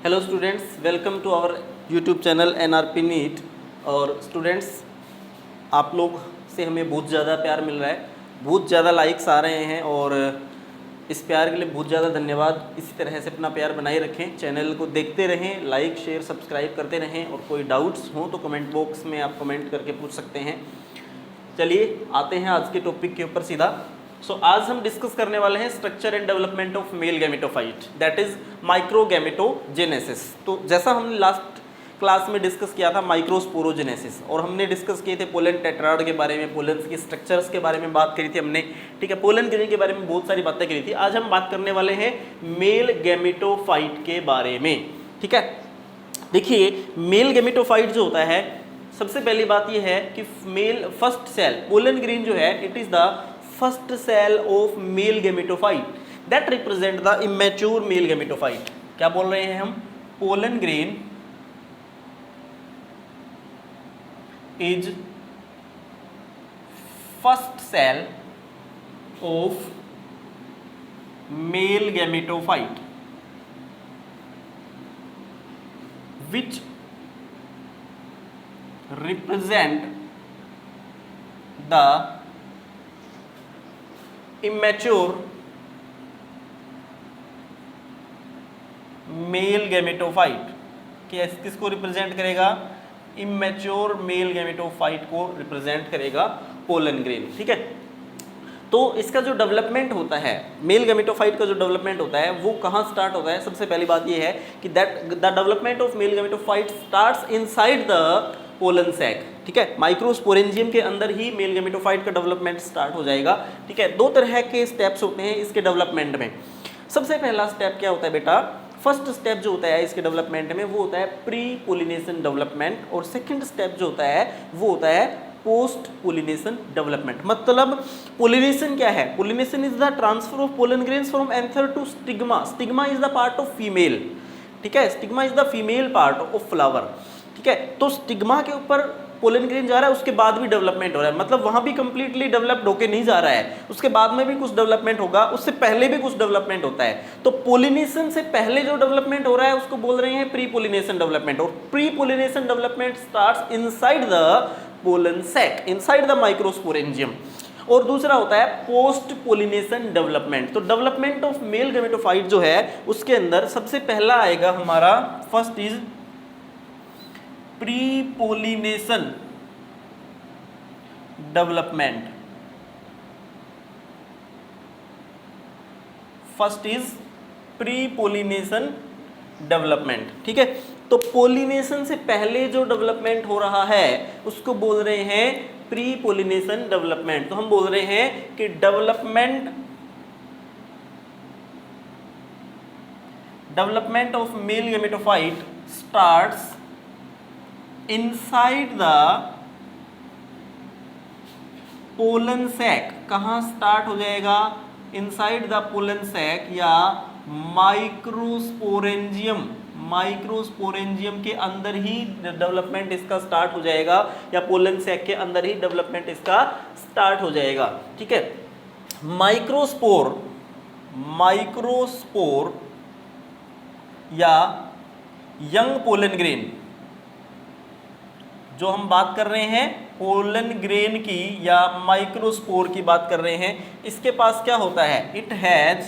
Hello students, welcome to our YouTube channel NRP NEET. और students, आप लोग से हमें बहुत ज़्यादा प्यार मिल रहा है, बहुत ज़्यादा लाइक्स आ रहे हैं और इस प्यार के लिए बहुत ज़्यादा धन्यवाद। इसी तरह से अपना प्यार बनाए रखें, चैनल को देखते रहें, लाइक शेयर सब्सक्राइब करते रहें और कोई डाउट्स हो तो कमेंट बॉक्स में आप कमेंट करके पूछ सकते हैं। चलिए आते हैं आज के टॉपिक के ऊपर सीधा। आज हम डिस्कस करने वाले हैं structure and development of male gametophyte, that is microgametogenesis. तो जैसा हमने लास्ट क्लास में डिस्कस किया था माइक्रोस्पोरोजेनेसिस, और हमने डिस्कस किए थे पोलन टेट्राड के बारे में, पोलन के स्ट्रक्चर्स के बारे में बात करी थी हमने, ठीक है। पोलन ग्रेन के बारे में बहुत सारी बातें करी थी। आज हम बात करने वाले हैं मेल गैमेटोफाइट के बारे में, ठीक है। देखिए, मेल गैमेटोफाइट जो होता है, सबसे पहली बात यह है कि male first cell pollen grain जो है, it is the first cell of male gametophyte that represent the immature male gametophyte. क्या बोल रहे हैं हम? Pollen grain is first cell of male gametophyte which represent the immature male gametophyte. किसको represent करेगा? Immature male gametophyte को represent करेगा pollen grain, ठीक है। तो इसका जो डेवलपमेंट होता है, मेल गैमेटोफाइट का जो डेवलपमेंट होता है वो कहाँ स्टार्ट होता है? सबसे पहली बात ये है कि that the development of male gametophyte starts inside the pollen sac, ठीक है। माइक्रोस्पोरेंजियम के अंदर ही मेल गैमेटोफाइट का डेवलपमेंट स्टार्ट हो जाएगा, ठीक है। दो तरह के स्टेप्स होते हैं इसके डेवलपमेंट में। सबसे पहला स्टेप क्या होता है बेटा? फर्स्ट स्टेप जो होता है इसके डेवलपमेंट में वो होता है प्री पोलिनेशन डेवलपमेंट, और सेकंड स्टेप जो होता है वो होता है पोस्ट पोलिनेशन डेवलपमेंट। मतलब पोलिनेशन क्या है? Pollination is the transfer of pollen grains from anther to stigma. Stigma is the part of female, ठीक है। Stigma is the female part of flower, ठीक है। तो स्टिग्मा के ऊपर पोलन ग्रेन जा रहा है, उसके बाद भी डेवलपमेंट हो रहा है, मतलब वहां भी कंप्लीटली डेवलप्ड होके नहीं जा रहा है, उसके बाद में भी कुछ डेवलपमेंट होगा, उससे पहले भी कुछ डेवलपमेट होता है। तो पोलिनेशन से पहले जो डेवलपमेंट हो रहा है उसको बोल रहे हैं प्री पोलिनेशन डेवलपमेंट, और pre pollination development starts inside the pollen sac, inside the microsporangium. और दूसरा होता है पोस्ट पोलिनेशन डेवलपमेंट। तो डेवलपमेंट ऑफ मेल गैमेटोफाइट जो है उसके अंदर सबसे पहला आएगा हमारा, first is pre pollination development. First is pre pollination development, ठीक है। तो पोलिनेशन से पहले जो डेवलपमेंट हो रहा है उसको बोल रहे हैं प्री पोलिनेशन डेवलपमेंट। तो हम बोल रहे हैं कि development of male gametophyte starts inside the pollen sac. कहां स्टार्ट हो जाएगा? इनसाइड द पोलन सैक या माइक्रोस्पोरेंजियम। माइक्रोस्पोरेंजियम के अंदर ही डेवलपमेंट इसका स्टार्ट हो जाएगा, या पोलन सैक के अंदर ही डेवलपमेंट इसका स्टार्ट हो जाएगा, ठीक है। माइक्रोस्पोर या यंग पोलन ग्रेन, जो हम बात कर रहे हैं पोलन ग्रेन की या माइक्रोस्पोर की बात कर रहे हैं, इसके पास क्या होता है? It has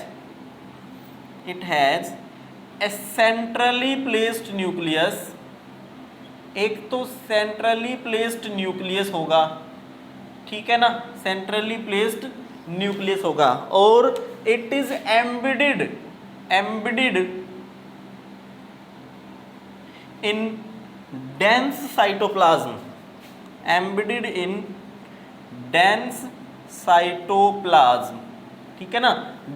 a centrally placed nucleus. एक तो सेंट्रली प्लेस्ड न्यूक्लियस होगा, ठीक है ना, सेंट्रली प्लेस्ड न्यूक्लियस होगा, और it is embedded in dense cytoplasm, embedded in dense cytoplasm, ठीक है ना।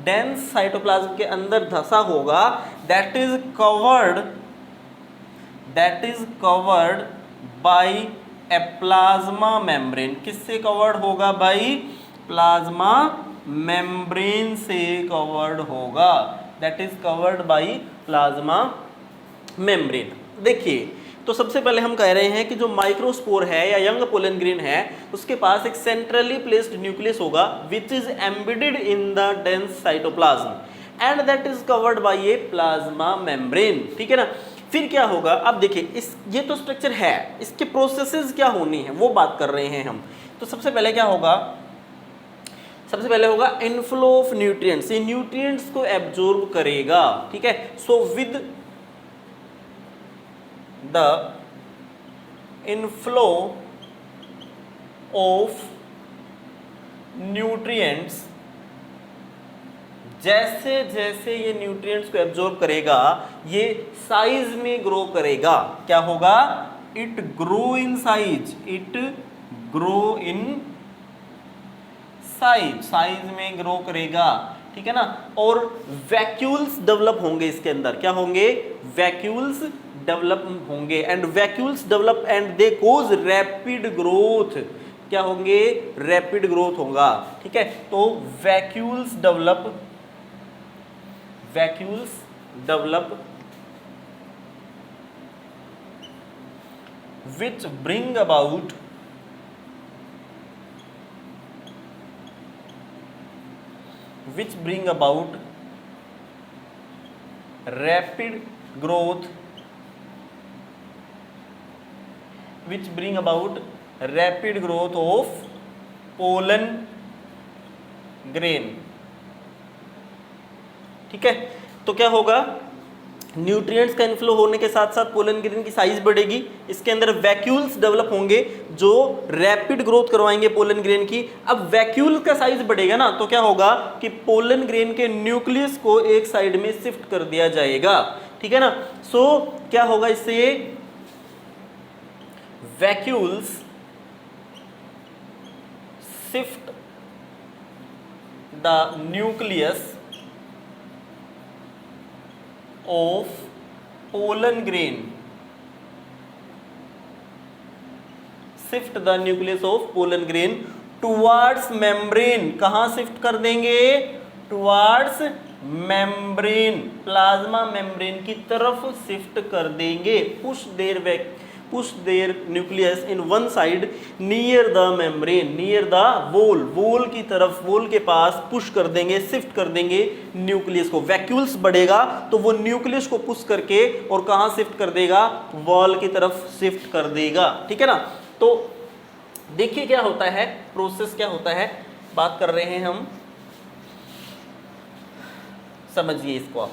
dense cytoplasm के अंदर धसा होगा, that is covered by a plasma membrane। किससे कवर्ड होगा भाई? प्लाज्मा मेम्ब्रेन से कवर्ड होगा, that is covered by plasma membrane। देखिए, तो सबसे पहले हम कह रहे हैं कि जो माइक्रोस्पोर है या यंग पोलन ग्रेन है उसके पास एक सेंट्रली प्लेस्ड न्यूक्लियस होगा which is embedded in the dense cytoplasm and that is covered by A plasma membrane, ठीक है ना। फिर क्या होगा, अब देखिए इस ये तो स्ट्रक्चर है, इसके प्रोसेसेस क्या होनी है वो बात कर रहे हैं हम। तो सबसे पहले क्या होगा, सबसे पहले होगा इनफ्लो ऑफ न्यूट्रिएंट्स, ये न्यूट्रिएंट्स को एब्जॉर्ब करेगा, ठीक है। So with the inflow of nutrients, जैसे जैसे ये न्यूट्रिएंट्स को एब्जॉर्ब करेगा ये साइज में ग्रो करेगा। क्या होगा, it grow in size, it grow in size, size में ग्रो करेगा, ठीक है ना। और वैक्यूल्स डेवलप होंगे इसके अंदर, क्या होंगे, वैक्यूल्स डेवलप होंगे, and vacuoles develop and they cause rapid growth, क्या होंगे, रैपिड ग्रोथ होगा, ठीक है। तो vacuoles develop, vacuoles develop which bring about rapid growth, which bring about rapid growth of pollen grain, ठीक है। तो क्या होगा, न्यूट्रिएंट्स का इनफ्लो होने के साथ साथ पोलन ग्रेन की साइज बढ़ेगी, इसके अंदर वैक्यूल्स डेवलप होंगे जो रैपिड ग्रोथ करवाएंगे पोलन ग्रेन की। अब वैक्यूल का साइज बढ़ेगा ना, तो क्या होगा कि पोलन ग्रेन के न्यूक्लियस को एक साइड में शिफ्ट कर दिया जाएगा, ठीक है ना। सो क्या होगा इससे, vacuoles shift the nucleus of pollen grain, shift the nucleus of pollen grain towards membrane, कहाँ शिफ्ट कर देंगे, towards membrane, प्लाज्मा मेम्ब्रेन की तरफ शिफ्ट कर देंगे, push their nucleus in one side near the membrane, near the wall की तरफ, wall के पास पुश कर देंगे, शिफ्ट कर देंगे न्यूक्लियस को। वैक्यूल्स बढ़ेगा तो वो न्यूक्लियस को पुश करके और कहाँ शिफ्ट कर देगा, वॉल की तरफ शिफ्ट कर देगा, ठीक है ना। तो देखिए क्या होता है, प्रोसेस क्या होता है, बात कर रहे हैं हम, समझिए इसको आप।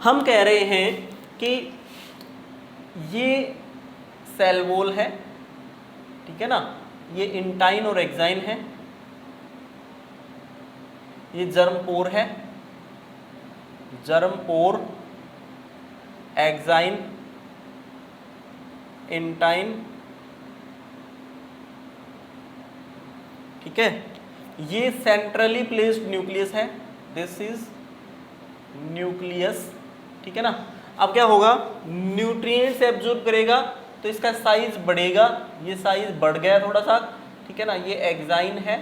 हम कह रहे हैं कि ये सेल वॉल है, ठीक है ना, ये इंटाइन और एक्साइन है, ये जर्म पोर है, जर्म पोर, एक्साइन, इंटाइन, ठीक है। ये सेंट्रली प्लेस्ड न्यूक्लियस है, दिस इज न्यूक्लियस, ठीक है ना। अब क्या होगा, न्यूट्रिएंट्स एब्जॉर्ब करेगा तो इसका साइज बढ़ेगा, ये साइज बढ़ गया थोड़ा सा, ठीक है ना। ये एक्साइन है,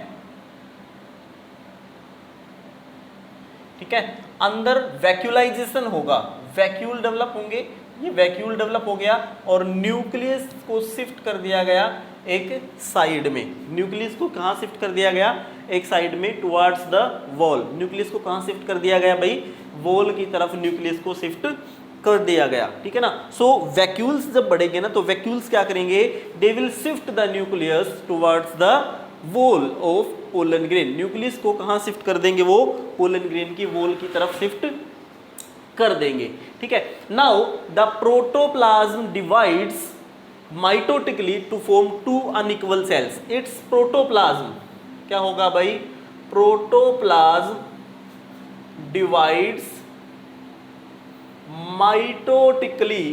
ठीक है। अंदर वैक्यूलाइजेशन होगा, वैक्यूल डेवलप होंगे, ये वैक्यूल डेवलप हो गया और न्यूक्लियस को शिफ्ट कर दिया गया एक साइड में, न्यूक्लियस को कहाँ शिफ्ट कर दिया गया, एक साइड में, टुवर्ड्स द वॉल। न्यूक्लियस को कहाँ शिफ्ट कर दिया गया भाई, वॉल की तरफ न्यूक्लियस को शिफ्ट कर दिया गया, ठीक है ना। सो वैक्यूल्स जब बढ़ेंगे ना, तो वैक्यूल्स क्या करेंगे, they will shift the nucleus towards the wall of pollen grain. Nucleus को कहाँ शिफ्ट कर देंगे, वो पोलन ग्रेन की वॉल की तरफ शिफ्ट कर देंगे, ठीक है। Now the protoplasm divides mitotically to form two unequal cells. Its protoplasm, क्या होगा भाई, protoplasm divides mitotically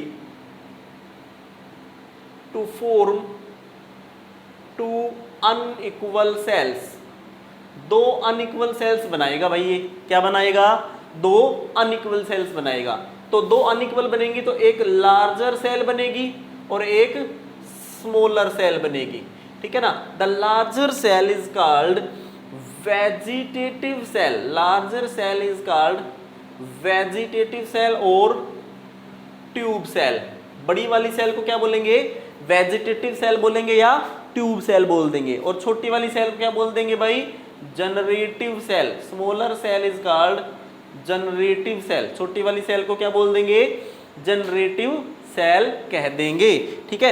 to form two unequal cells. दो अनइक्वल सेल्स बनाएगा भाई, ये क्या बनाएगा, दो अनइक्वल सेल्स बनाएगा। तो दो अनइक्वल बनेंगी तो एक लार्जर सेल बनेगी और एक स्मॉलर सेल बनेगी, ठीक है ना। The larger cell is called vegetative cell, larger cell is called vegetative cell और ट्यूब सेल। बड़ी वाली सेल को क्या बोलेंगे, वेजिटेटिव सेल बोलेंगे या ट्यूब सेल बोल देंगे, और छोटी वाली सेल को क्या बोल देंगे भाई, generative cell. Smaller cell is called generative cell, छोटी वाली सेल को क्या बोल देंगे, जनरेटिव सेल कह देंगे। ठीक है,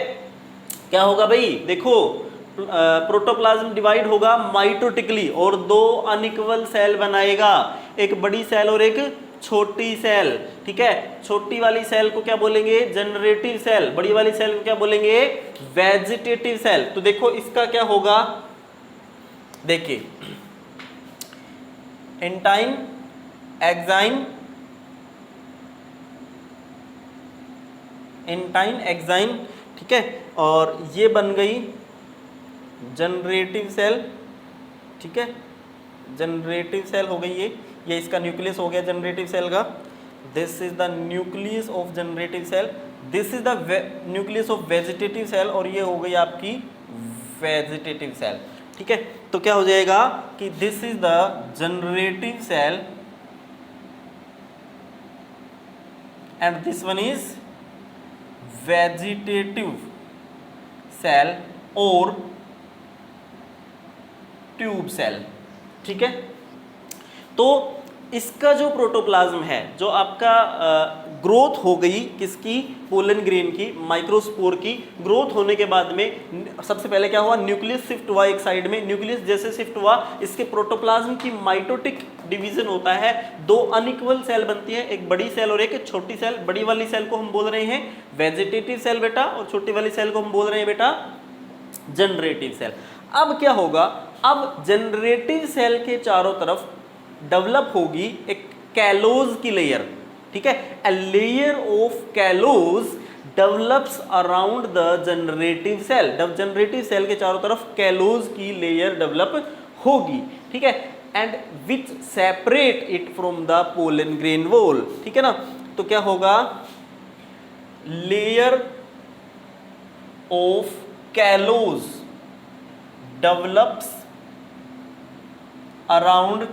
क्या होगा भाई, देखो प्रोटोप्लाज्म डिवाइड होगा माइटोटिकली और दो अनइक्वल सेल बनाएगा, एक बड़ी सेल और एक छोटी सेल। ठीक है, छोटी वाली सेल को क्या बोलेंगे, जनरेटिव सेल, बड़ी वाली सेल को क्या बोलेंगे, वेजिटेटिव सेल। तो देखो इसका क्या होगा, देखिए एंटाइन, एक्साइन, एंटाइन, एक्साइन, ठीक है, और ये बन गई जनरेटिव सेल। ठीक है, जनरेटिव सेल हो गई ये इसका न्यूक्लियस हो गया जनरेटिव सेल का। This is the nucleus of generative cell, this is the nucleus of vegetative cell, और ये हो गई आपकी वेजिटेटिव सेल। ठीक है, तो क्या हो जाएगा कि this is the generative cell and this one is vegetative cell और ट्यूब सेल। ठीक है, तो इसका जो प्रोटोप्लाज्म है, जो आपका ग्रोथ हो गई किसकी, पोलन ग्रेन की, माइक्रोस्पोर की, ग्रोथ होने के बाद में सबसे पहले क्या हुआ, न्यूक्लियस शिफ्ट हुआ एक साइड में, न्यूक्लियस जैसे शिफ्ट हुआ इसके प्रोटोप्लाज्म की माइटोटिक डिवीजन होता है, दो अनइक्वल सेल बनती है, एक बड़ी सेल और एक छोटी सेल। बड़ी वाली सेल को हम बोल रहे हैं वेजिटेटिव सेल बेटा, और छोटी वाली सेल को हम बोल रहे हैं बेटा जनरेटिव सेल। अब क्या होगा, अब जनरेटिव सेल के चारों तरफ डेवलप होगी एक कैलोज की लेयर। ठीक है, a layer of callose develops around the generative cell, generative cell के चारों तरफ कैलोज की लेयर डेवलप होगी। ठीक है, and which separate it from the pollen grain wall. ठीक है ना, तो क्या होगा, layer of callose develops around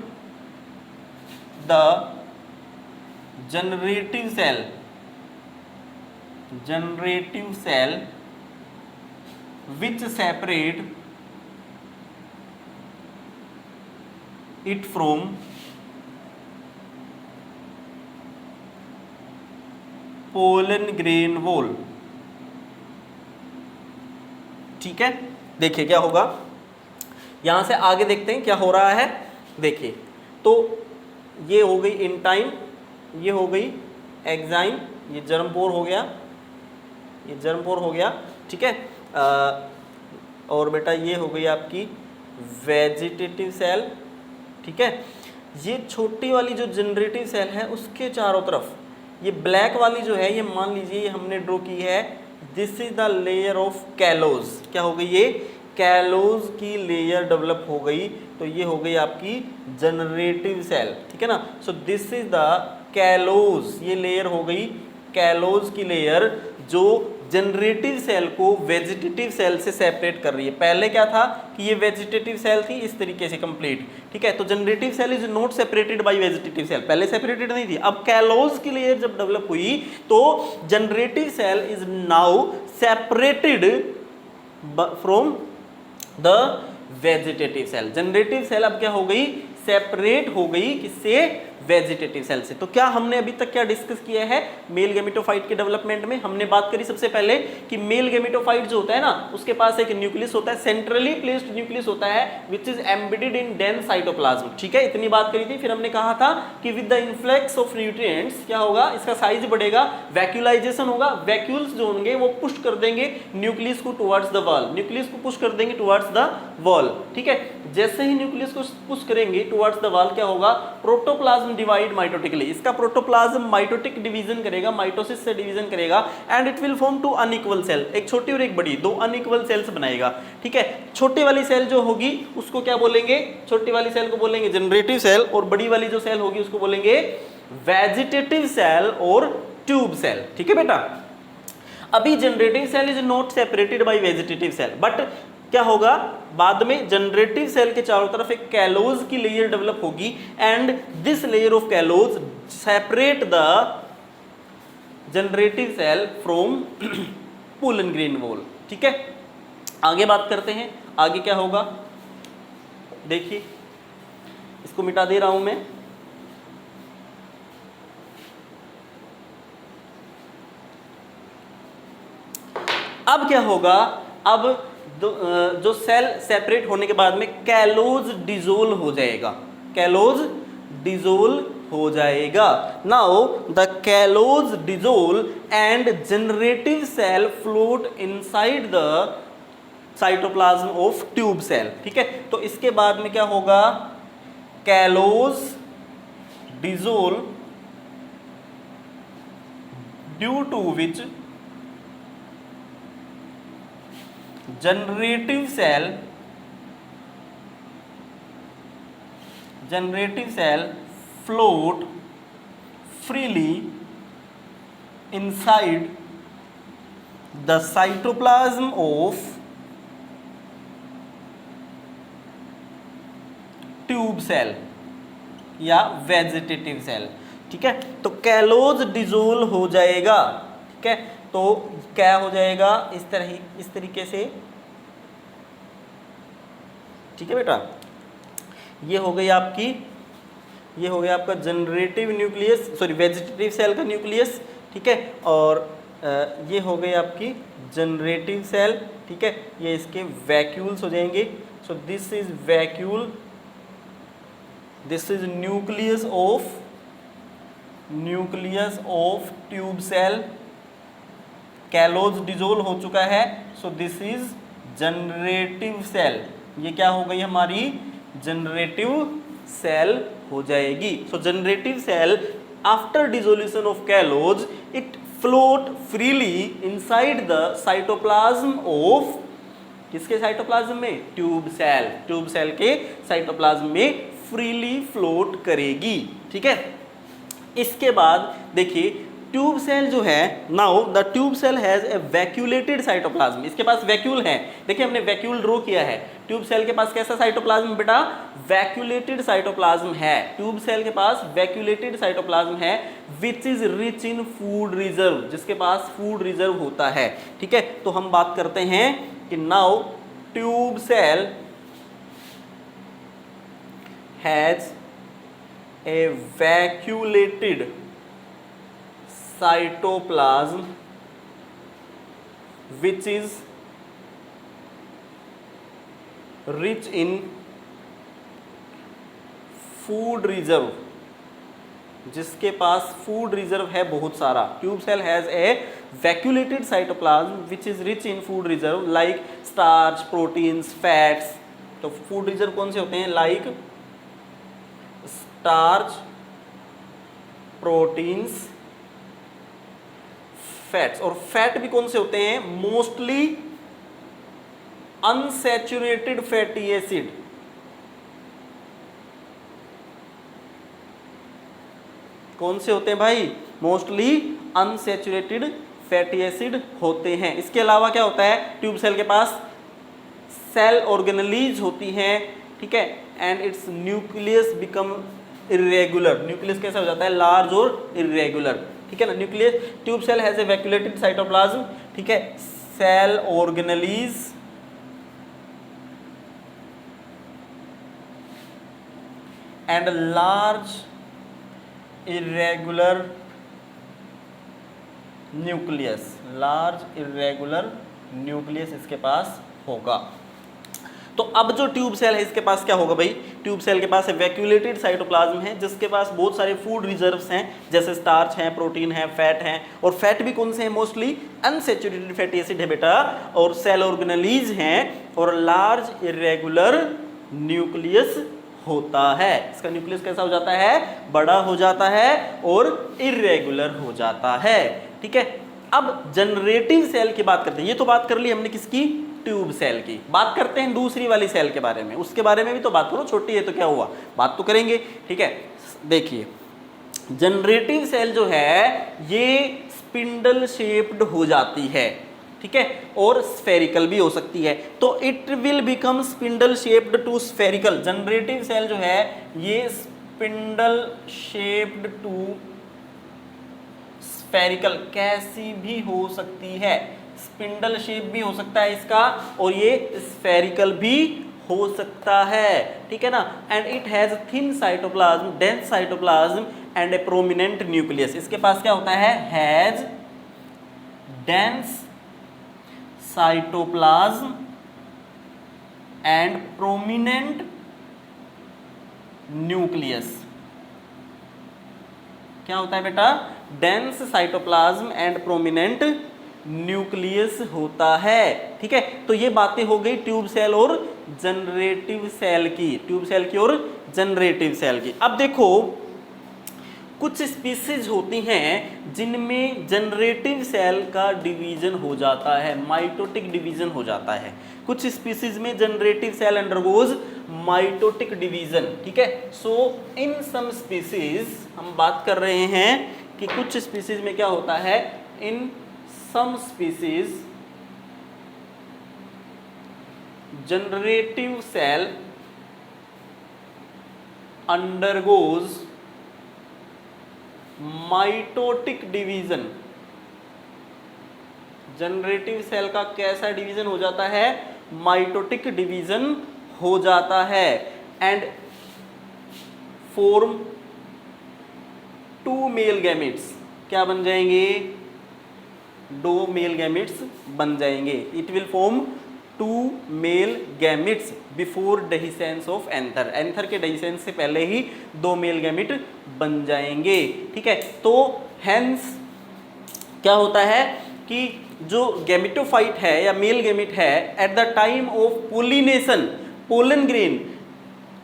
the generative cell, generative cell which separate it from pollen grain wall। ठीक है, देखिए क्या होगा, यहां से आगे देखते हैं क्या हो रहा है। देखिए, तो ये हो गई इंटाइन, ये हो गई एक्साइन, ये जर्मपोर हो गया, ये जर्मपोर हो गया। ठीक है, और बेटा ये हो गई आपकी वेजिटेटिव सेल। ठीक है, ये छोटी वाली जो जनरेटिव सेल है उसके चारों तरफ ये ब्लैक वाली जो है, ये मान लीजिए ये हमने ड्रॉ की है, this is the layer of callose. क्या हो गई, ये कैलोज की लेयर डेवलप हो गई, तो ये हो गई आपकी जनरेटिव सेल। ठीक है ना, सो दिस इज द कैलोज, ये लेयर हो गई कैलोज की लेयर जो जनरेटिव सेल को वेजिटेटिव सेल से सेपरेट कर रही है। पहले क्या था कि ये वेजिटेटिव सेल थी इस तरीके से कंप्लीट। ठीक है, तो generative cell is not separated by vegetative cell, पहले सेपरेटेड नहीं थी। अब कैलोज की लेयर जब डेवलप हुई तो generative cell is now separated from the vegetative cell. Generative cell अब क्या हो गई, सेपरेट हो गई किससे, वेजिटेटिव सेल से। तो क्या हमने अभी तक क्या डिस्कस किया है, मेल गेमेटोफाइट के डेवलपमेंट में हमने बात करी सबसे पहले कि मेल गेमेटोफाइट जो होता है ना, उसके पास एक न्यूक्लियस होता है, सेंट्रली प्लेस्ड न्यूक्लियस होता है which is embedded in dense cytoplasm. ठीक है, इतनी बात करी थी। फिर हमने कहा था कि with the influx of nutrients क्या होगा, इसका साइज बढ़ेगा, वैक्यूलाइजेशन होगा, वैक्यूल्स जो होंगे वो पुश कर देंगे न्यूक्लियस को टुवर्ड्स द वॉल, न्यूक्लियस को पुश कर देंगे टुवर्ड्स द वॉल। ठीक है, जैसे ही न्यूक्लियस को पुश करेंगे टुवर्ड्स द वॉल क्या होगा, प्रोटोप्लाज्म डिवाइड माइटोटिकली, इसका प्रोटोप्लाज्म माइटोटिक डिवीजन करेगा, माइटोसिस से डिवीजन करेगा, and it will form two unequal cell, एक छोटी और एक बड़ी, दो अनइक्वल सेल्स बनाएगा। ठीक है, छोटी वाली सेल जो होगी उसको क्या बोलेंगे, छोटी वाली सेल को बोलेंगे जनरेटिव सेल, और बड़ी वाली जो सेल होगी उसको बोलेंगे वेजिटेटिव सेल और ट्यूब सेल। ठीक है बेटा, अभी generative cell is not separated by vegetative cell, but क्या होगा, बाद में जनरेटिव सेल के चारों तरफ एक कैलोज की लेयर डेवलप होगी, and this layer of callose separate the generative cell from pollen grain wall. ठीक है, आगे बात करते हैं, आगे क्या होगा, देखिए इसको मिटा दे रहा हूं मैं, अब क्या होगा, अब जो सेल सेपरेट होने के बाद में कैलोज डिसोल्व हो जाएगा, कैलोज डिसोल्व हो जाएगा। Now the callose dissolve and generative cell float inside the cytoplasm of tube cell. ठीक है, तो इसके बाद में क्या होगा, callose dissolve due to which generative cell float freely inside the cytoplasm of tube cell या वेजिटेटिव सेल। ठीक है, तो कैलोज डिसोल्व हो जाएगा। ठीक है, तो क्या हो जाएगा, इस तरीके से। ठीक है बेटा, ये हो गई आपकी, ये हो गया आपका generative nucleus, sorry vegetative cell का न्यूक्लियस। ठीक है, और ये हो गई आपकी जनरेटिव सेल। ठीक है, ये इसके वैक्यूल्स हो जाएंगे। So this is vacuole, this is nucleus of tube cell. Callose dissolve हो चुका है, so this is generative cell. ये क्या हो गई हमारी, जनरेटिव सेल हो जाएगी। सो generative cell after dissolution of callose it float freely inside the cytoplasm of, किसके साइटोप्लाज्म में, ट्यूब सेल। ट्यूब सेल के साइटोप्लाज्म में फ्रीली फ्लोट करेगी। ठीक है, इसके बाद देखिए ट्यूब सेल जो है, now the tube cell has a vacuolated cytoplasm. इसके पास वैक्यूल है, देखिए हमने वैक्यूल ड्रॉ किया है। ट्यूब सेल के पास कैसा साइटोप्लाज्म बेटा, वैक्यूलेटेड साइटोप्लाज्म है। ट्यूब सेल के पास वैक्यूलेटेड साइटोप्लाज्म है विच is rich in food reserve, जिसके पास फूड रिजर्व होता है। ठीक है, तो हम बात करते हैं कि now tube cell has a vacuolated cytoplasm which is rich in food reserve, जिसके पास फूड रिजर्व है बहुत सारा। Tube cell has a vacuolated cytoplasm which is rich in food reserve like starch, proteins, fats. तो food reserve कौन से होते हैं, like starch, proteins, fats. और फैट भी कौन से होते हैं, मोस्टली अनसैचुरेटेड फैटी एसिड। कौन से होते हैं भाई, मोस्टली अनसैचुरेटेड फैटी एसिड होते हैं। इसके अलावा क्या होता है, ट्यूब सेल के पास सेल ऑर्गेनेलीज होती हैं। ठीक है, and it's nucleus become irregular. Nucleus कैसा हो जाता है, लार्ज और इरेगुलर। ठीक है ना, nucleus, tube cell has a vacuolated cytoplasm. ठीक है, cell organelles and large irregular nucleus, large irregular nucleus इसके पास होगा। तो अब जो ट्यूब सेल है इसके पास क्या होगा भाई, ट्यूब सेल के पास वैक्यूलेटेड साइटोप्लाज्म है जिसके पास बहुत सारे फूड रिजर्व्स हैं, जैसे स्टार्च हैं, प्रोटीन है, फैट हैं। और फैट भी कौन से हैं, मोस्टली अनसैचुरेटेड फैटी एसिड है बेटा। और सेल ऑर्गेनेलीज हैं और लार्ज इरेगुलर न्यूक्लियस होता है। इसका न्यूक्लियस कैसा हो जाता है, बड़ा हो जाता है और इरेगुलर हो जाता है। ठीक है, अब जनरेटिव सेल की बात करते हैं। ये तो बात कर ली हमने किसकी, ट्यूब सेल की। बात करते हैं दूसरी वाली सेल के बारे में, उसके बारे में भी तो बात करो, छोटी है तो क्या हुआ, बात तो करेंगे। ठीक है, देखिए जनरेटिव सेल जो है ये स्पिंडल शेप्ड हो जाती है। ठीक है, और स्फेरिकल भी हो सकती है। तो it will become spindle shaped to spherical. Generative cell जो है ये स्पिंडल शेप्ड टू स्फेरिकल कैसी भी हो सकती है, स्पिंडल शेप भी हो सकता है इसका, और ये स्फेरिकल भी हो सकता है। ठीक है ना, and it has thin cytoplasm, dense cytoplasm and A prominent nucleus. इसके पास क्या होता है, has dense cytoplasm and prominent nucleus. क्या होता है बेटा? Dense cytoplasm and prominent nucleus होता है। ठीक है, तो ये बातें हो गई ट्यूब सेल और जनरेटिव सेल की, ट्यूब सेल की और जनरेटिव सेल की। अब देखो कुछ स्पीसीज होती हैं जिनमें जनरेटिव सेल का डिवीजन हो जाता है, माइटोटिक डिवीजन हो जाता है। कुछ स्पीसीज में generative cell undergoes mitotic division. ठीक है, सो इन सम स्पीसीज हम बात कर रहे हैं कि कुछ स्पीसीज में क्या होता है, in some species generative cell undergoes mitotic division. Generative cell का कैसा डिवीजन हो जाता है? माइटोटिक डिवीजन हो जाता है and form two male gametes. क्या बन जाएंगे? दो मेल गैमेट्स बन जाएंगे। It will form two male gametes before dehiscence of anther. Anther के डेहिसेंस से पहले ही दो मेल गैमेट बन जाएंगे। ठीक है, तो हेंस क्या होता है कि जो गैमेटोफाइट है या मेल गैमेट है, at the time of pollination, pollen grain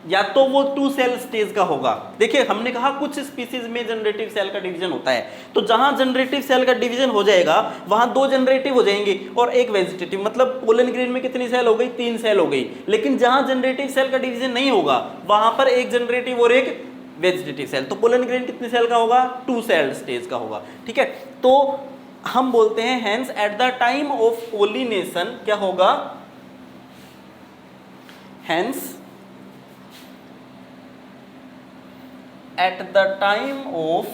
या तो वो टू सेल स्टेज का होगा। देखिए हमने कहा कुछ स्पीसीज में जनरेटिव सेल का डिवीजन होता है, तो जहां जनरेटिव सेल का डिवीजन हो जाएगा वहां दो जनरेटिव हो जाएंगे और एक वेजिटेटिव। मतलब पोलन ग्रेन में कितनी सेल हो गई? 3 सेल हो गई। लेकिन जहां जनरेटिव सेल का डिवीजन नहीं होगा वहां पर एक जनरेटिव और एक वेजिटेटिव सेल। तो पोलन ग्रेन कितनी सेल का होगा? 2 सेल स्टेज का होगा। ठीक है, तो हम बोलते हैं hence at the time of pollination क्या होगा? Hence at the time of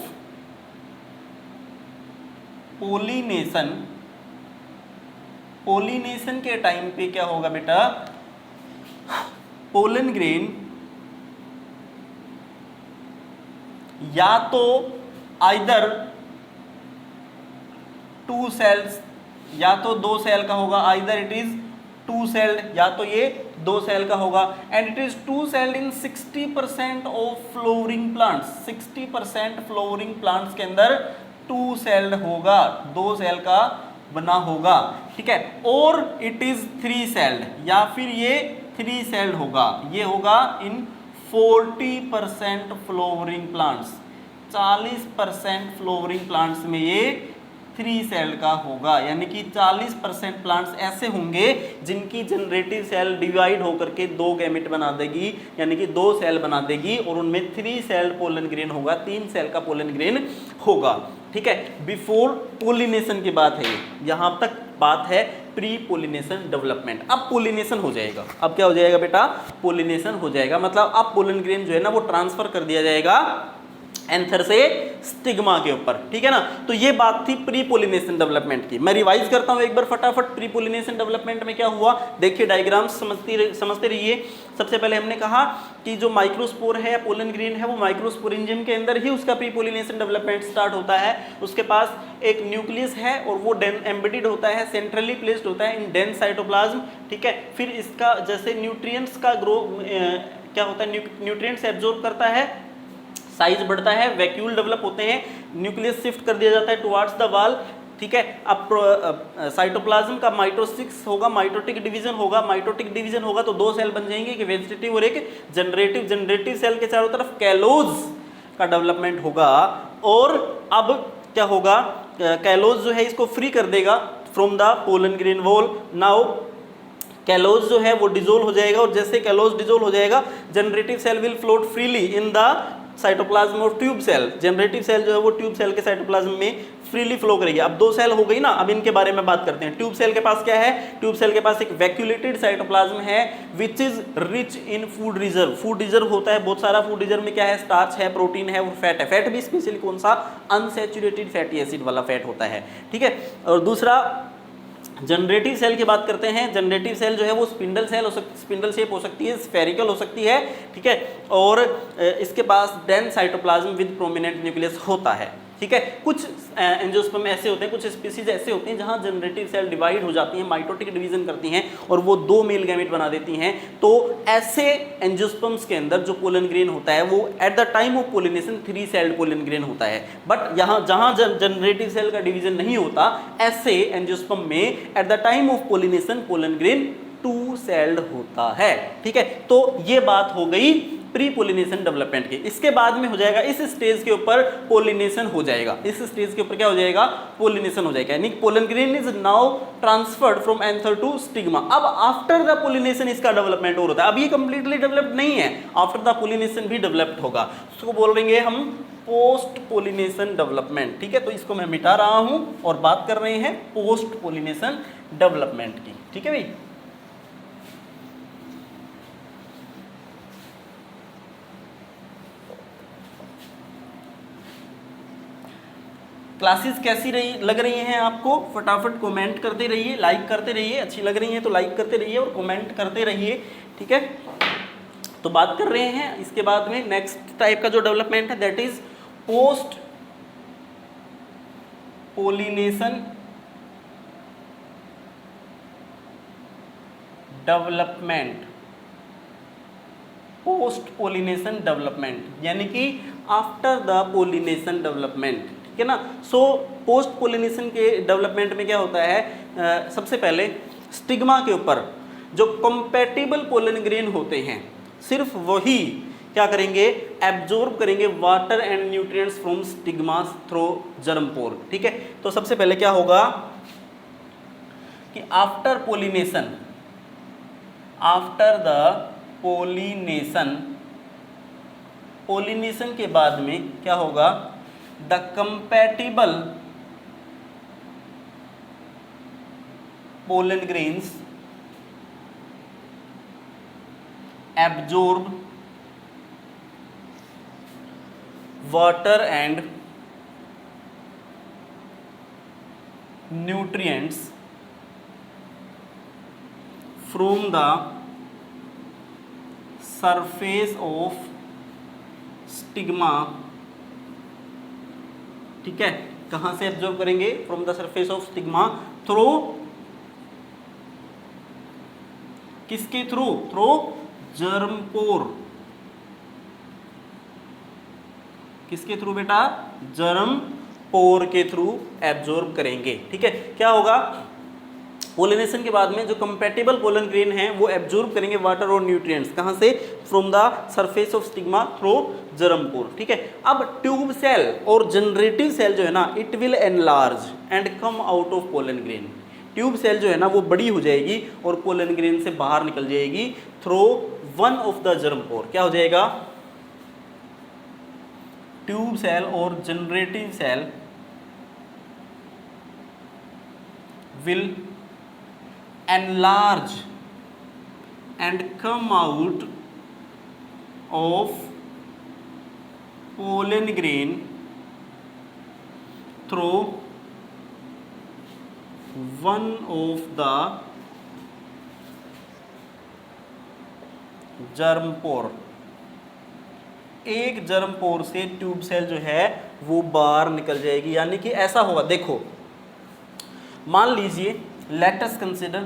pollination, pollination के टाइम पे क्या होगा बेटा? पोलन ग्रेन या तो आइदर 2 सेल्स या तो 2 सेल का होगा, आइदर इट इज 2 सेल्ड या तो ये 2 सेल का होगा, and it is 2 sailed in 60% of flowering plants. 60% flowering plants के अंदर 2 सेल्ड होगा, 2 सेल का बना होगा। ठीक है, और इट इज 3 सेल्ड या फिर ये 3 सेल्ड होगा। ये होगा इन 40% फ्लोवरिंग प्लांट्स। 40% फ्लोवरिंग प्लांट्स में ये 3 सेल का होगा, यानी कि 40% प्लांट्स ऐसे होंगे जिनकी जनरेटिव सेल डिवाइड होकर के 2 गैमेट बना देगी, यानी कि 2 सेल बना देगी और उनमें 3 सेल पोलन ग्रेन होगा, 3 सेल का पोलन ग्रेन होगा। ठीक है, बिफोर पोलिनेशन की बात है, यहां तक बात है प्री पोलिनेशन डेवलपमेंट। अब पोलिनेशन हो जाएगा। अब क्या हो जाएगा बेटा? पोलिनेशन हो जाएगा, मतलब अब पोलन ग्रेन जो है ना वो ट्रांसफर कर दिया जाएगा एंथर से स्टिग्मा के ऊपर। ठीक है ना, तो ये बात थी प्री पोलिनेशन डेवलपमेंट की। मैं रिवाइज करता हूं एक बार फटाफट। प्री पोलिनेशन डेवलपमेंट में क्या हुआ, देखिए डायग्राम्स समझते रहिए। सबसे पहले हमने कहा कि जो माइक्रोस्पोर है या पोलन ग्रेन है वो माइक्रोस्पोरेंजियम के अंदर ही उसका प्री पोलिनेशन डेवलपमेंट स्टार्ट होता है। उसके पास एक न्यूक्लियस है और वो एम्बेडेड होता है, सेंट्रली प्लेस्ड होता है इन डेंस साइटोप्लाज्म। ठीक है, फिर इसका जैसे न्यूट्रिएंट्स का क्या होता है, न्यूट्रिएंट्स एब्जॉर्ब करता है, साइज बढ़ता है, वैक्यूल डेवलप होते हैं, न्यूक्लियस शिफ्ट कर दिया जाता है टुवर्ड्स द वॉल। ठीक है, अब साइटोप्लाज्म का माइटोसिस होगा, माइटोटिक डिवीजन होगा। माइटोटिक डिवीजन होगा तो 2 सेल बन जाएंगे, एक वेजिटेटिव और एक जनरेटिव। जनरेटिव सेल के चारों तरफ कैलोज का डेवलपमेंट होगा और अब क्या होगा, कैलोज जो है इसको फ्री कर देगा from the pollen grain wall. Now callose जो है वो डिजोल्व हो जाएगा और जैसे कैलोज डिजोल्व हो जाएगा generative cell will float freely in the cytoplasm और ट्यूब सेल। जनरेटिव सेल जो है वो ट्यूब सेल के साइटोप्लाज्म में फ्रीली फ्लो करेगी। अब 2 सेल हो गई ना, अब इनके बारे में बात करते हैं। ट्यूब सेल के पास क्या है? ट्यूब सेल के पास एक वैक्यूलेटेड साइटोप्लाज्म है विच is rich in food reserve. Food reserve होता है बहुत सारा। फूड रिजर्व में क्या है? स्टार्च है, प्रोटीन है और फैट है। फैट भी स्पेशली कौन सा? अनसैचुरेटेड फैटी एसिड वाला फैट होता है। ठीक है, और दूसरा जनरेटिव सेल की बात करते हैं। जनरेटिव सेल जो है वो स्पिंडल सेल स्पिंडल शेप हो सकती है, स्फेरिकल हो सकती है। ठीक है, और इसके पास dense cytoplasm with prominent nucleus होता है। ठीक है। कुछ एंजियोस्पर्म ऐसे होते हैं, कुछ स्पीसीज ऐसे होते हैं जहां जनरेटिव सेल डिवाइड हो जाती हैं, माइटोटिक डिवीजन करती हैं और वो 2 मेल गैमेट बना देती हैं। तो ऐसे एंजियोस्पर्म्स के अंदर जो पोलन ग्रेन होता है वो at the time of pollination 3 sailed pollen grain होता है। बट यहाँ जहां जनरेटिव सेल का डिवीजन नहीं होता, ऐसे एंजियोस्पर्म में at the time of pollination pollen grain 2 sailed होता है। ठीक है, तो ये बात हो गई प्री पोलिनेशन डेवलपमेंट की। इसके बाद में हो जाएगा, इस स्टेज के ऊपर पोलिनेशन हो जाएगा। इस स्टेज के ऊपर क्या हो जाएगा? पोलिनेशन हो जाएगा, यानी pollen grain is now transferred from anther to stigma. अब आफ्टर द पोलिनेशन इसका डेवलपमेंट और होता है। अब ये कंप्लीटली डेवलप्ड नहीं है, आफ्टर द पोलिनेशन भी डेवलप्ड होगा। उसको बोल देंगे हम पोस्ट पोलिनेशन डेवलपमेंट। ठीक है, तो इसको मैं मिटा रहा हूं और बात कर रहे हैं पोस्ट पोलिनेशन डेवलपमेंट की। ठीक है भाई, क्लासेस कैसी लग रही हैं आपको? फटाफट कमेंट करते रहिए, लाइक करते रहिए। अच्छी लग रही हैं तो लाइक करते रहिए और कमेंट करते रहिए। ठीक है, तो बात कर रहे हैं इसके बाद में नेक्स्ट टाइप का जो डेवलपमेंट है, that is post pollination development. Post pollination development यानी कि आफ्टर द पोलिनेशन डेवलपमेंट। ठीक है ना। सो पोस्ट पोलिनेशन के डेवलपमेंट में क्या होता है, सबसे पहले स्टिग्मा के ऊपर जो कंपैटिबल पोलन ग्रेन होते हैं, सिर्फ वही क्या करेंगे? एब्जॉर्ब करेंगे water and nutrients from stigma through germ pore. ठीक है, तो सबसे पहले क्या होगा कि after pollination, after the pollination के बाद में क्या होगा? The compatible pollen grains absorb water and nutrients from the surface of stigma। ठीक है, कहां से एब्जॉर्ब करेंगे? From the surface of stigma through, किसके थ्रू? थ्रू जर्म पोर। किसके थ्रू बेटा? जर्म पोर के थ्रू एब्जॉर्ब करेंगे। ठीक है, क्या होगा? पोलिनेशन के बाद में जो कंपैटिबल पोलन ग्रेन है वो एब्जॉर्ब करेंगे वाटर और न्यूट्रिएंट्स। कहां से? From the surface of stigma through germ pore. ठीक है, अब ट्यूब सेल और जनरेटिव सेल जो है ना, it will enlarge and come out of pollen grain. Tube cell जो है ना वो बड़ी हो जाएगी और पोलन ग्रेन से बाहर निकल जाएगी through one of the germ pore. क्या हो जाएगा? ट्यूब सेल और generative cell will enlarge and come out of pollen grain through one of the germ pore। एक जर्म पोर से ट्यूब सेल जो है वो बाहर निकल जाएगी। यानी कि ऐसा होगा, देखो मान लीजिए, late us consider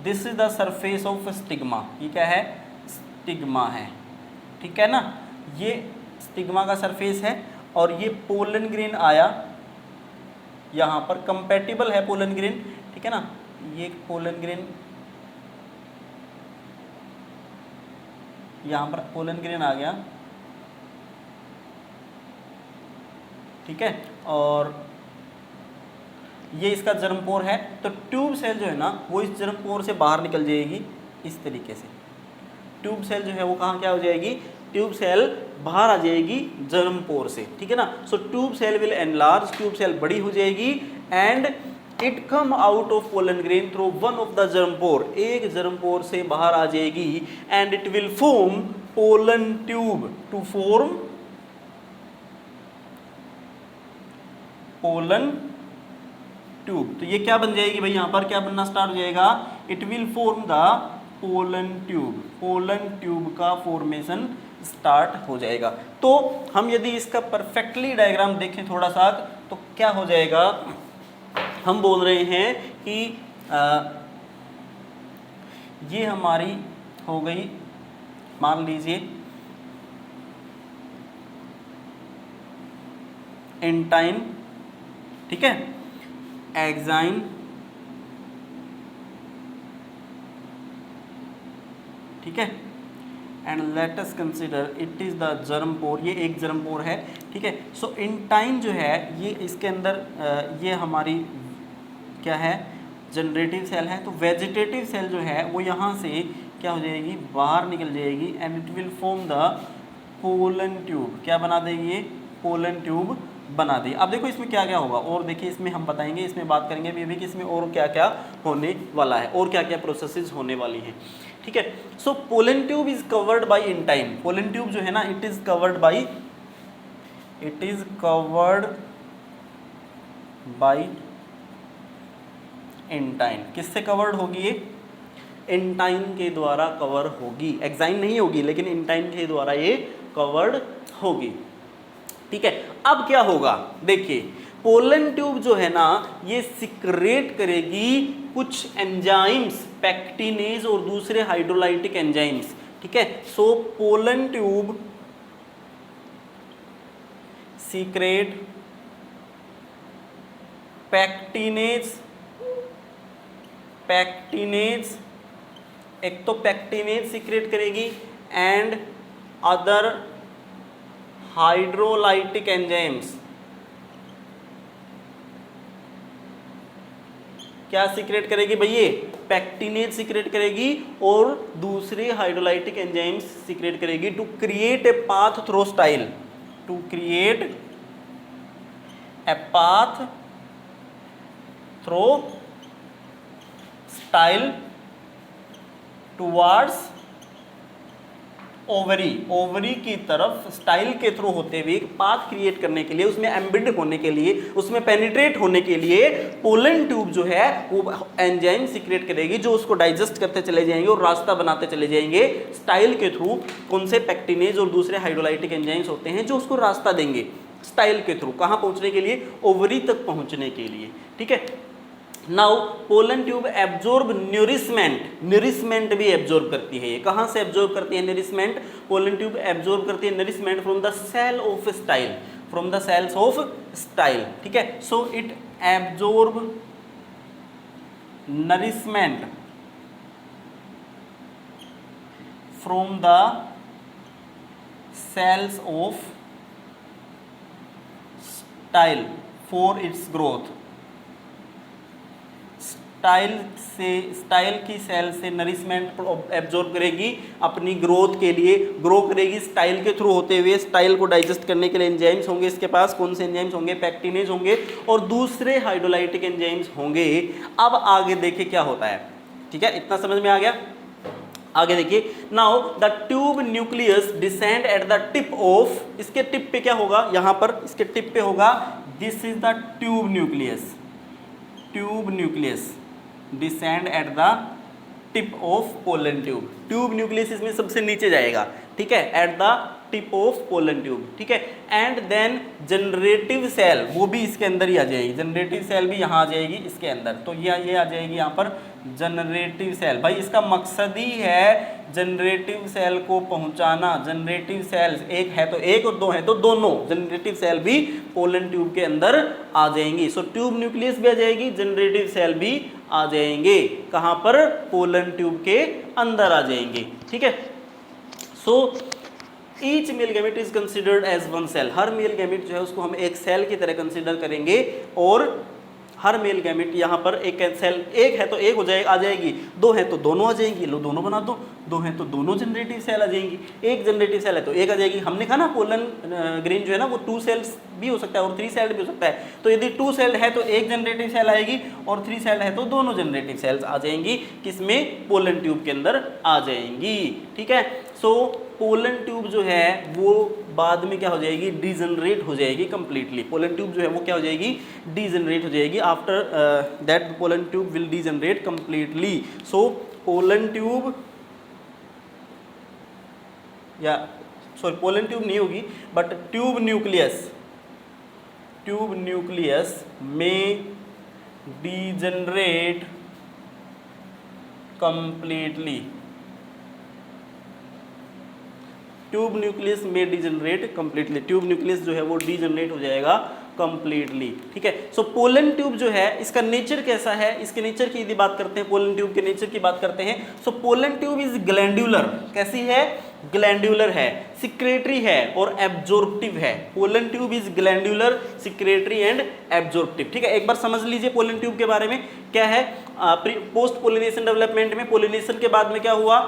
this is the surface of stigma. ये क्या है? स्टिग्मा है। ठीक है ना, ये स्टिग्मा का सरफेस है और ये पोलन ग्रेन आया यहाँ पर, कंपैटिबल है पोलन ग्रेन। ठीक है ना, ये पोलन ग्रेन यहाँ पर पोलन ग्रेन आ गया। ठीक है, और ये इसका जर्म पोर है। तो ट्यूब सेल जो है ना वो इस जर्म पोर से बाहर निकल जाएगी इस तरीके से। ट्यूब सेल जो है वो कहाँ क्या हो जाएगी? ट्यूब सेल बाहर आ जाएगी जर्म पोर से। ठीक है ना। So tube cell will enlarge, tube cell बड़ी हो जाएगी and it come out of pollen grain through one of the germ pore. एक जर्म पोर से बाहर आ जाएगी and it will form pollen tube to form pollen tube. तो ये क्या बन जाएगी भाई? यहाँ पर क्या बनना स्टार्ट हो जाएगा? It will form the pollen tube. Pollen tube का फॉर्मेशन स्टार्ट हो जाएगा। तो हम यदि इसका परफेक्टली डायग्राम देखें थोड़ा सा, तो क्या हो जाएगा, हम बोल रहे हैं कि ये हमारी हो गई, मान लीजिए एंटाइन, ठीक है, एक्साइन, ठीक है, and let us consider it is the germ pore, ये एक जर्म पोर है, ठीक है। सो इंटाइन जो है ये इसके अंदर ये हमारी क्या है, जनरेटिव सेल है। तो वेजिटेटिव सेल जो है वो यहाँ से क्या हो जाएगी, बाहर निकल जाएगी, and it will form the pollen tube. क्या बना देगी ये, पोलन ट्यूब बना दी। अब देखो इसमें क्या क्या होगा, और देखिए इसमें हम बताएंगे, इसमें बात करेंगे अभी कि इसमें और क्या क्या होने वाला है, और क्या क्या प्रोसेसेस होने वाली हैं, ठीक है। So pollen tube is covered by intine, pollen tube जो है ना it is covered by intine. किससे कवर्ड होगी ये, इंटाइन के द्वारा कवर होगी, एक्साइन नहीं होगी लेकिन इंटाइन के द्वारा ये कवर्ड होगी, ठीक है। अब क्या होगा, देखिए पोलन ट्यूब जो है ना ये सिक्रेट करेगी कुछ एंजाइम्स, पैक्टिनेज और दूसरे हाइड्रोलाइटिक एंजाइम्स, ठीक है। So pollen tube secrete pectinase, एक तो पैक्टिनेज सीक्रेट करेगी एंड अदर हाइड्रोलाइटिक एंजाइम्स। क्या सीक्रेट करेगी भैया, पैक्टिनेज सीक्रेट करेगी और दूसरे हाइड्रोलाइटिक एंजाइम्स सीक्रेट करेगी to create a path through style, to create a path through style towards ovary, ovary की तरफ स्टाइल के थ्रू होते हुए एक पाथ क्रिएट करने के लिए, उसमें एम्बिड होने के लिए, उसमें पेनिट्रेट होने के लिए पोलन ट्यूब जो है वो एंजाइम सीक्रेट करेगी जो उसको डाइजेस्ट करते चले जाएंगे और रास्ता बनाते चले जाएंगे स्टाइल के थ्रू। कौन से, पैक्टिनेज और दूसरे हाइड्रोलाइटिक एंजाइम्स होते हैं जो उसको रास्ता देंगे स्टाइल के थ्रू, कहाँ पहुंचने के लिए, ओवरी तक पहुंचने के लिए, ठीक है। Now pollen tube absorb nourishment, nourishment भी एब्जॉर्ब करती है। ये कहाँ से एब्जॉर्ब करती है न्यूरिशमेंट, पोलन ट्यूब एब्जॉर्ब करती है nourishment from the cell of style, from the cells of style, ठीक है। So it absorb nourishment from the cells of style for its growth, style की सेल से नरिशमेंट एब्जॉर्ब करेगी अपनी growth के लिए, ग्रो करेगी स्टाइल के थ्रू होते हुए। स्टाइल को डाइजेस्ट करने के लिए एंजाइम्स होंगे इसके पास, कौन से एंजाइम्स होंगे, पैक्टिनेज होंगे और दूसरे हाइड्रोलाइटिक एंजाइम्स होंगे। अब आगे देखिए क्या होता है, ठीक है, इतना समझ में आ गया। आगे देखिए, now the tube nucleus descend at the tip of, इसके टिप पे क्या होगा, यहां पर इसके टिप पे होगा, this is the tube nucleus, tube nucleus descend at the tip of pollen tube, tube nucleus इसमें सबसे नीचे जाएगा, ठीक है, at the tip of pollen tube, ठीक है। एंड देन जनरेटिव सेल वो भी इसके अंदर ही आ जाएगी, जनरेटिव सेल भी यहाँ आ जाएगी इसके अंदर, तो ये आ जाएगी यहाँ पर जनरेटिव सेल। भाई इसका मकसद ही है जनरेटिव सेल को पहुंचाना, जनरेटिव सेल्स एक है तो एक और दो है तो दोनों जनरेटिव सेल भी पोलन ट्यूब के अंदर आ जाएंगी। सो ट्यूब न्यूक्लियस भी आ जाएगी, जनरेटिव सेल भी आ जाएंगे, कहाँ पर, पोलन ट्यूब के अंदर आ जाएंगे, ठीक है। So each male gamete is considered as one cell, हर मेल गैमेट जो है उसको हम एक सेल की तरह कंसिडर करेंगे और हर मेल गैमेट यहाँ पर एक सेल, एक है तो एक हो जाए आ जाएगी, दो है तो दोनों आ जाएंगी, लो दोनों बना दो है तो दोनों जनरेटिव सेल आ जाएंगी, एक जनरेटिव सेल है तो एक आ जाएगी। हमने कहा ना पोलन ग्रेन जो है ना वो 2 सेल्स भी हो सकता है और 3 सेल भी हो सकता है, तो यदि 2 सेल है तो एक जनरेटिव सेल आएगी और 3 सेल है तो दोनों जनरेटिव सेल्स आ जाएंगी, किसमें, पोलन ट्यूब के अंदर आ जाएंगी, ठीक है। सो पोलन ट्यूब जो है वो बाद में क्या हो जाएगी, डीजनरेट हो जाएगी कंप्लीटली, पोलन ट्यूब जो है वो क्या हो जाएगी, डीजनरेट हो जाएगी, after that pollen tube will degenerate completely. So pollen tube या सॉरी पोलन ट्यूब नहीं होगी, बट ट्यूब न्यूक्लियस में डीजनरेट कंप्लीटली, ट्यूब न्यूक्लियस में डीजनरेट कंप्लीटली, ट्यूब न्यूक्लियस जो है वो डीजनरेट हो जाएगा कंप्लीटली, ठीक है। सो पोलन ट्यूब जो है इसका नेचर कैसा है, इसके नेचर की यदि बात करते हैं, पोलन ट्यूब के नेचर की बात करते हैं, so pollen tube is glandular, कैसी है, ग्लैंडुलर है, सिक्रेटरी है और एब्जॉर्प्टिव है। Pollen tube is glandular, secretory and absorptive, ठीक है। एक बार समझ लीजिए पोलन ट्यूब के बारे में क्या है। पोस्ट पोलिनेशन डेवलपमेंट में पोलिनेशन के बाद में क्या हुआ,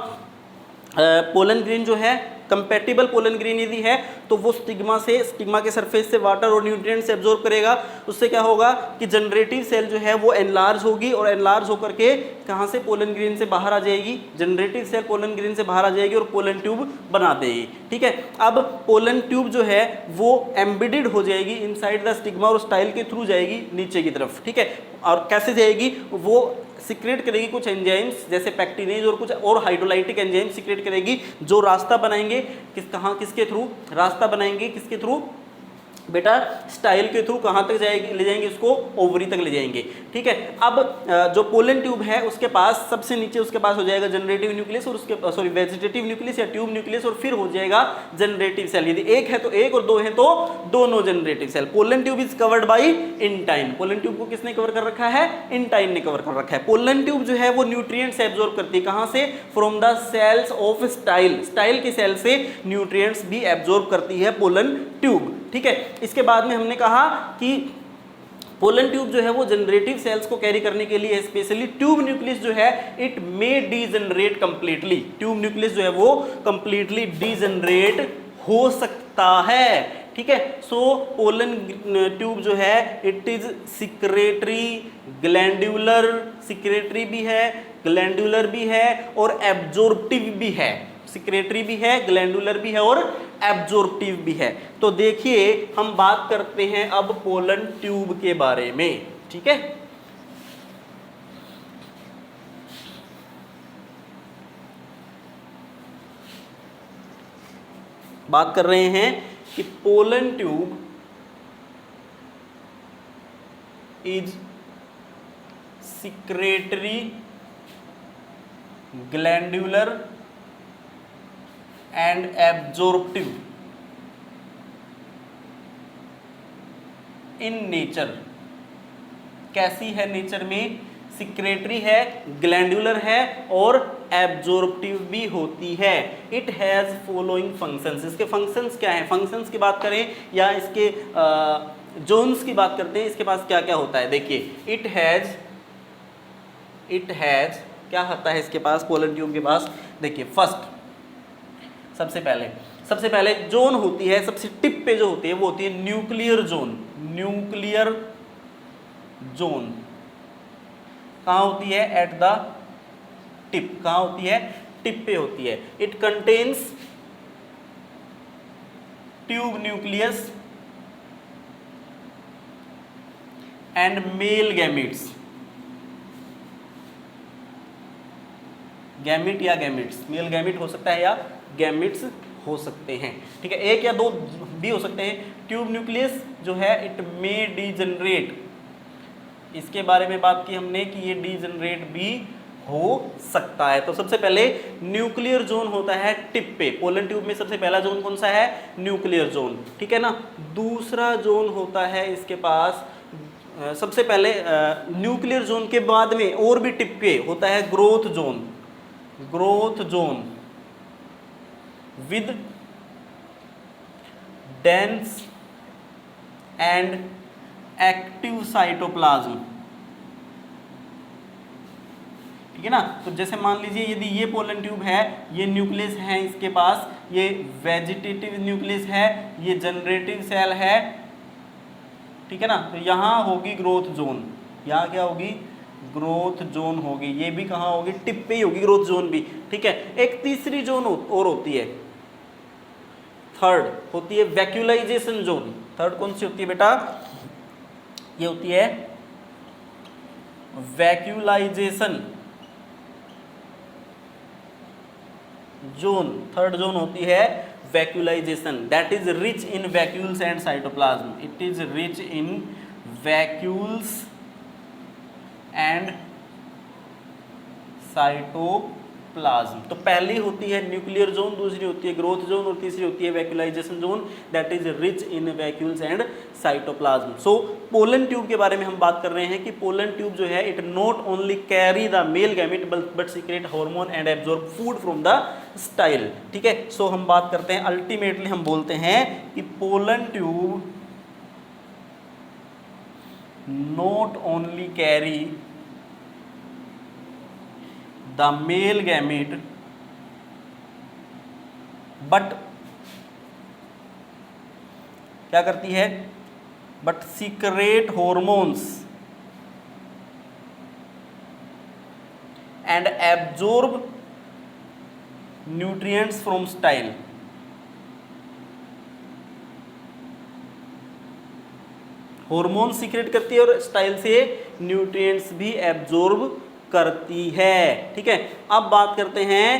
पोलन ग्रेन जो है कंपैटिबल पोलन ग्रेन यदि है तो वो स्टिग्मा के सरफेस से वाटर और न्यूट्रिएंट्स एब्जॉर्ब करेगा। उससे क्या होगा कि जनरेटिव सेल जो है वो एनलार्ज होगी और एनलार्ज होकर के कहाँ से, पोलन ग्रेन से बाहर आ जाएगी। जनरेटिव सेल पोलन ग्रेन से बाहर आ जाएगी और पोलन ट्यूब बना देगी, ठीक है। अब पोलन ट्यूब जो है वो एम्बेडेड हो जाएगी इनसाइड द स्टिग्मा और स्टाइल के थ्रू जाएगी नीचे की तरफ, ठीक है। और कैसे जाएगी, वो सिक्रेट करेगी कुछ एंजाइम्स जैसे पैक्टिनेज और कुछ और हाइड्रोलाइटिक एंजाइम सिक्रेट करेगी जो रास्ता बनाएंगे किसके थ्रू, रास्ता बनाएंगे किसके थ्रू बेटा, स्टाइल के थ्रू, कहाँ तक जाएगी, ले जाएंगे उसको, ओवरी तक ले जाएंगे, ठीक है। अब जो पोलन ट्यूब है उसके पास सबसे नीचे उसके पास हो जाएगा जनरेटिव न्यूक्लियस और उसके सॉरी वेजिटेटिव न्यूक्लियस या ट्यूब न्यूक्लियस और फिर हो जाएगा जनरेटिव सेल। यदि एक है तो एक और दो है तो दोनों generative cell. Pollen tube is covered by intine, pollen tube को किसने कवर कर रखा है, इंटाइन ने कवर कर रखा है। पोलन ट्यूब जो है वो न्यूट्रिएंट्स एब्जॉर्ब करती है, कहाँ से, from the cells of style, style की सेल से न्यूट्रिएंट्स भी एब्जॉर्ब करती है पोलन ट्यूब, ठीक है। इसके बाद में हमने कहा कि पोलन ट्यूब जो है वो जनरेटिव सेल्स को कैरी करने के लिए स्पेशली ट्यूब न्यूक्लियस जो है it may degenerate completely, tube nucleus जो है वो कंप्लीटली डीजनरेट हो सकता है, ठीक है। सो पोलन ट्यूब जो है it is secretory, glandular, secretory भी है, ग्लैंडुलर भी है और एब्जॉर्प्टिव भी है, सिक्रेटरी भी है, ग्लैंडुलर भी है और एब्जॉर्प्टिव भी है। तो देखिए हम बात करते हैं अब पोलन ट्यूब के बारे में, ठीक है। बात कर रहे हैं कि pollen tube is secretory, glandular and absorptive in nature. कैसी है नेचर में, सिक्रेटरी है, ग्लैंडुलर है और एब्जॉर्प्टिव भी होती है। इट हैज फॉलोइंग फंक्शंस, इसके फंक्शंस क्या हैं, फंक्शंस की बात करें या इसके जोन्स की बात करते हैं, इसके पास क्या क्या होता है। देखिए इट हैज क्या होता है इसके पास, पोलन ट्यूब के पास, देखिए फर्स्ट सबसे पहले जोन होती है, सबसे टिप पे जो होती है वो होती है न्यूक्लियर जोन। न्यूक्लियर जोन कहाँ होती है, एट द टिप, कहाँ होती है, टिप पे होती है। It contains tube nucleus and male gametes, gamete या गैमिट्स, मेल गैमिट हो सकता है या गैमिट्स हो सकते हैं, ठीक है। एक या दो भी हो सकते हैं। ट्यूब न्यूक्लियस जो है इट मे डीजनरेट, इसके बारे में बात की हमने कि ये डीजनरेट भी हो सकता है। तो सबसे पहले न्यूक्लियर जोन होता है टिप पे, पोलन ट्यूब में सबसे पहला जोन कौन सा है, न्यूक्लियर जोन, ठीक है ना। दूसरा जोन होता है इसके पास सबसे पहले न्यूक्लियर जोन के बाद में और भी टिप पे होता है growth zone, growth zone with dense and active cytoplasm, ठीक है ना। तो जैसे मान लीजिए यदि ये पोलन ट्यूब है, ये न्यूक्लियस है इसके पास, ये वेजिटेटिव न्यूक्लियस है, ये जनरेटिव सेल है, ठीक है ना। तो यहाँ होगी ग्रोथ जोन, यहाँ क्या होगी, ग्रोथ जोन होगी। ये भी कहाँ होगी, टिप पे ही होगी ग्रोथ जोन भी, ठीक है। एक तीसरी जोन और होती है, थर्ड होती है वैक्यूलाइजेशन जोन। थर्ड कौन सी होती है बेटा, ये होती है वैक्यूलाइजेशन जोन। थर्ड जोन होती है vacuolization, that is rich in vacuoles and cytoplasm, it is rich in vacuoles and cytoplasm. तो पहली होती है न्यूक्लियर जोन, दूसरी होती है ग्रोथ जोन और तीसरी होती है vacuolization zone, that is rich in vacuoles and cytoplasm. So pollen tube के बारे में हम बात कर रहे हैं कि पोलन ट्यूब जो है it not only carry the male gamete but secret hormone and absorb food from the style. ठीक है, सो हम बात करते हैं अल्टीमेटली हम बोलते हैं कि pollen tube not only carry the male gamete but क्या करती है, but secrete hormones and absorb nutrients from style। Hormone secrete करती है और स्टाइल से न्यूट्रिएंट्स भी एब्जॉर्ब करती है। ठीक है, अब बात करते हैं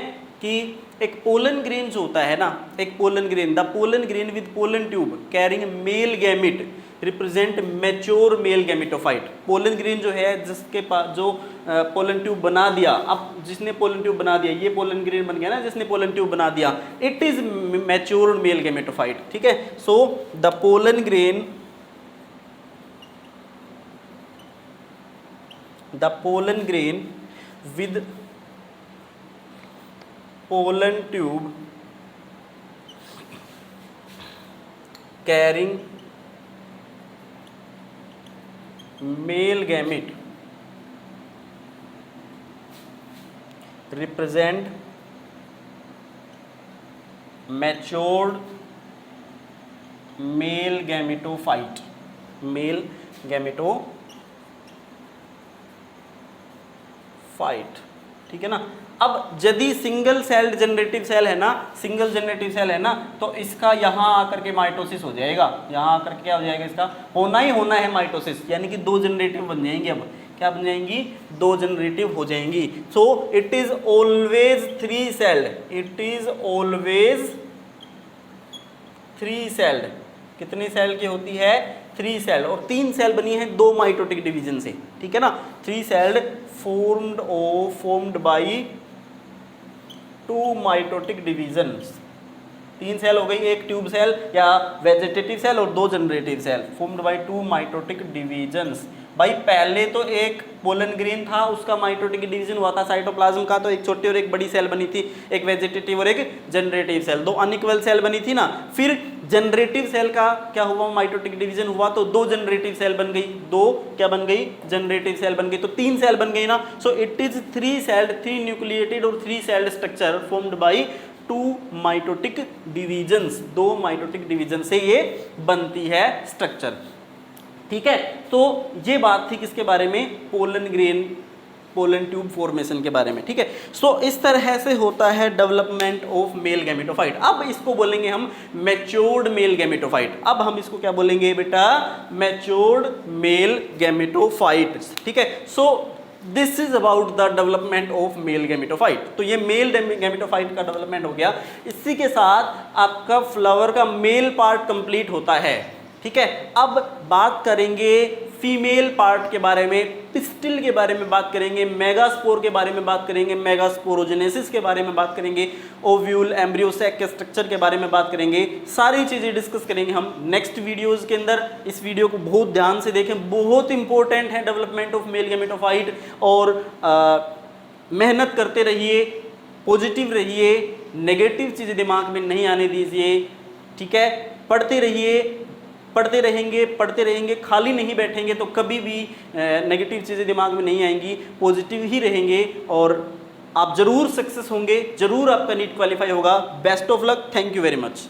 कि एक पोलन ग्रेन जो होता है ना, एक pollen grain, the pollen grain with pollen tube carrying male gamete represent mature male gametophyte. Pollen grain जो है जिसके पास जो पोलन ट्यूब बना दिया, अब जिसने पोलन ट्यूब बना दिया, ये पोलन ग्रेन बन गया ना जिसने पोलन ट्यूब बना दिया, it is mature male gametophyte. ठीक है, so the pollen grain, the pollen grain with pollen tube carrying male gamete represent matured male gametophyte, male gametophyte। ठीक है ना, अब यदि सिंगल सेल्ड जनरेटिव सेल है ना, सिंगल जनरेटिव सेल है ना, तो इसका यहाँ आकर के माइटोसिस हो जाएगा, यहाँ आकर के क्या हो जाएगा, इसका होना ही होना है माइटोसिस, यानी कि दो जनरेटिव बन जाएंगी। अब क्या बन जाएंगी, दो जनरेटिव हो जाएंगी। सो it is always three celled, it is always three celled. कितनी सेल की होती है, थ्री सेल, और तीन सेल बनी है दो माइटोटिक डिवीजन से। ठीक है ना, three celled formed by two mitotic divisions। तीन सेल हो गई, एक ट्यूब सेल या वेजिटेटिव सेल और दो generative cell, formed by two mitotic divisions. भाई पहले तो एक पोलन ग्रेन था, उसका माइटोटिक डिवीजन हुआ था साइटोप्लाज्म का, तो एक छोटी और एक बड़ी सेल बनी थी, एक वेजिटेटिव और एक जनरेटिव सेल, दो अनइक्वल सेल बनी थी ना। फिर जनरेटिव सेल का क्या हुआ, माइटोटिक डिवीजन हुआ, तो दो जनरेटिव सेल बन गई, दो क्या बन गई, जनरेटिव सेल बन गई, तो तीन सेल बन गई ना। So it is three celled, three nucleated और three celled structure formed by two mitotic divisions, दो माइटोटिक डिवीजन से ये बनती है स्ट्रक्चर। ठीक है, तो ये बात थी किसके बारे में, pollen grain, pollen tube formation के बारे में। ठीक है, सो इस तरह से होता है डेवलपमेंट ऑफ मेल गैमेटोफाइट। अब इसको बोलेंगे हम मैच्योर्ड मेल गैमेटोफाइट। अब हम इसको क्या बोलेंगे बेटा, मैच्योर्ड मेल गैमेटोफाइट। ठीक है, so this is about the development of male gametophyte. तो ये मेल गैमेटोफाइट का डेवलपमेंट हो गया। इसी के साथ आपका फ्लावर का मेल पार्ट कंप्लीट होता है। ठीक है, अब बात करेंगे फीमेल पार्ट के बारे में, पिस्टिल के बारे में बात करेंगे, मेगास्पोर के बारे में बात करेंगे, मेगास्पोरोजेनेसिस के बारे में बात करेंगे, ओव्यूल एम्ब्रियो सैक के स्ट्रक्चर के बारे में बात करेंगे। सारी चीज़ें डिस्कस करेंगे हम नेक्स्ट वीडियोज़ के अंदर। इस वीडियो को बहुत ध्यान से देखें, बहुत इंपॉर्टेंट है डेवलपमेंट ऑफ मेल गैमेटोफाइट। और मेहनत करते रहिए, पॉजिटिव रहिए, नेगेटिव चीज़ें दिमाग में नहीं आने दीजिए। ठीक है, पढ़ते रहिए, पढ़ते रहेंगे, खाली नहीं बैठेंगे तो कभी भी नेगेटिव चीज़ें दिमाग में नहीं आएंगी, पॉजिटिव ही रहेंगे और आप ज़रूर सक्सेस होंगे, ज़रूर आपका नीट क्वालिफाई होगा। Best of luck, thank you very much.